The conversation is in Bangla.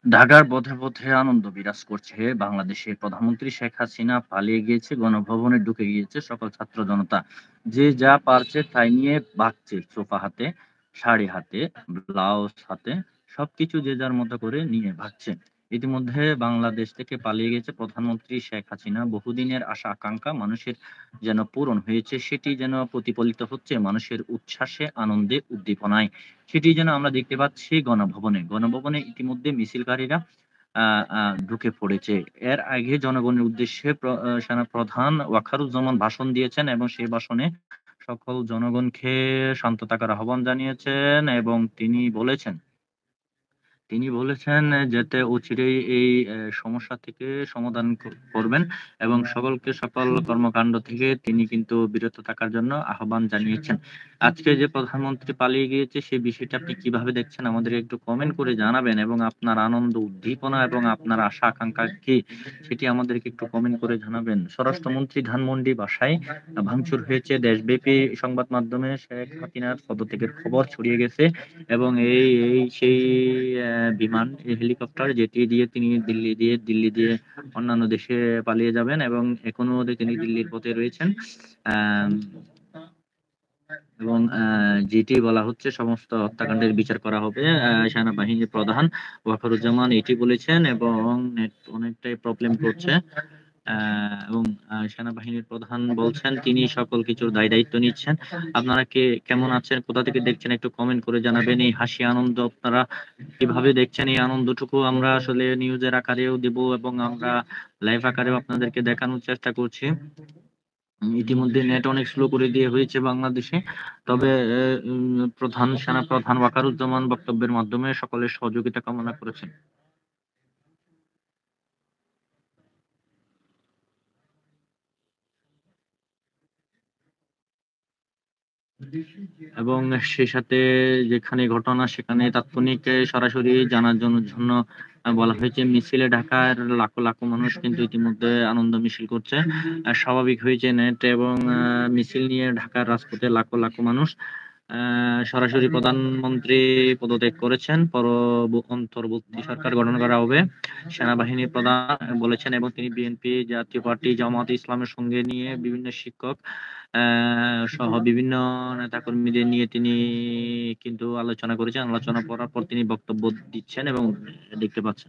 ঢাকার পথে পথে আনন্দ বিরাজ করছে। বাংলাদেশের প্রধানমন্ত্রী শেখ হাসিনা পালিয়ে গিয়েছে, গণভবনে ঢুকে গিয়েছে সকল ছাত্র জনতা। যে যা পারছে তাই নিয়ে ভাগছে। সোফা হাতে, শাড়ি হাতে, ব্লাউজ হাতে, সবকিছু যে যার মতো করে নিয়ে ভাগছে। ইতিমধ্যে বাংলাদেশ থেকে পালিয়ে গেছে প্রধানমন্ত্রী শেখ হাসিনা। বহুদিনের আশা আকাঙ্ক্ষা মানুষের যেন পূরণ হয়েছে, সেটি যেন প্রতিফলিত হচ্ছে মানুষের উচ্ছ্বাসে, আনন্দে, উদ্দীপনায়। সেটি যেন আমরা দেখতে পাচ্ছি গণভবনে। গণভবনে ইতিমধ্যে মিছিলকারীরা আ আ ঢুকে পড়েছে। এর আগে জনগণের উদ্দেশ্যে সেনাপ্রধান ওয়াকারুজ্জামান ভাষণ দিয়েছেন এবং সেই ভাষণে সকল জনগণকে শান্ত থাকার আহ্বান জানিয়েছেন এবং তিনি বলেছেন যাতে অচিরেই এই সমস্যা থেকে সমাধান করবেন এবং সকলকে সকল কর্মকাণ্ড থেকে তিনি কিন্তু বিরত থাকার জন্য আহ্বান জানিয়েছেন। আজকে যে প্রধানমন্ত্রী পালিয়ে গিয়েছে সেই বিষয়টা আপনি কিভাবে দেখছেন আমাদেরকে একটু কমেন্ট করে জানাবেন এবং আপনার আনন্দ উদ্দীপনা এবং আপনার আশা আকাঙ্ক্ষা কি সেটি আমাদেরকে একটু কমেন্ট করে জানাবেন। স্বরাষ্ট্রমন্ত্রী ধানমন্ডি বাসায় ভাঙচুর হয়েছে। দেশব্যাপী সংবাদ মাধ্যমে শেখ হাসিনার পদত্যাগের খবর ছড়িয়ে গেছে এবং সেই বিমান হেলিকপ্টার যেটি দিয়ে তিনি দিল্লি দিয়ে অন্যান্য দেশে পালিয়ে যাবেন এবং এখনো তিনি দিল্লির পথে রয়েছেন। আম, এবং যেটি বলা হচ্ছে সমস্ত হত্যাকাণ্ডের বিচার করা হবে। সেনাবাহিনীর প্রধান ওয়াকারুজ্জামান এটি বলেছেন এবং অনেকটাই প্রবলেম করছে। এবং সেনাবাহিনীর প্রধান বলছেন তিনি সকল কিছুর দায়-দায়িত্ব নিচ্ছেন। আপনারা কেমন আছেন? কোথা থেকে দেখছেন? একটু কমেন্ট করে জানাবেন। এই হাসি আনন্দ আপনারা কিভাবে দেখছেন? এই আনন্দটুকু আমরা আসলে নিউজের আকারেও দেব এবং আমরা লাইভ আকারেও আপনাদেরকে দেখানোর চেষ্টা করছি। ইতিমধ্যে নেট অনেক স্লো করে দিয়ে হয়েছে বাংলাদেশে। তবে সেনাপ্রধান ওয়াকারুজ্জামান বক্তব্যের মাধ্যমে সকলের সহযোগিতা কামনা করেছেন। এবং সেই সাথে যেখানে ঘটনা সেখানে তাৎক্ষণিক সরাসরি জানার জন্য বলা হয়েছে। মিছিলে ঢাকার লাখো লাখো মানুষ কিন্তু ইতিমধ্যে আনন্দ মিছিল করছে। স্বাভাবিক হয়েছে নেট এবং মিছিল নিয়ে ঢাকার রাজপথে লাখো লাখো মানুষ। সরাসরি প্রধানমন্ত্রী পদত্যাগ করেছেন। অন্তর্বর্তী সরকার গঠন করা হবে। সেনাবাহিনীর প্রধান বলেছেন এবং তিনি বিএনপি, জাতীয় পার্টি, জামায়াতে ইসলামের সঙ্গে নিয়ে বিভিন্ন শিক্ষক সহ বিভিন্ন নেতাকর্মীদের নিয়ে তিনি কিন্তু আলোচনা করেছেন। আলোচনা করার পর তিনি বক্তব্য দিচ্ছেন এবং দেখতে পাচ্ছেন।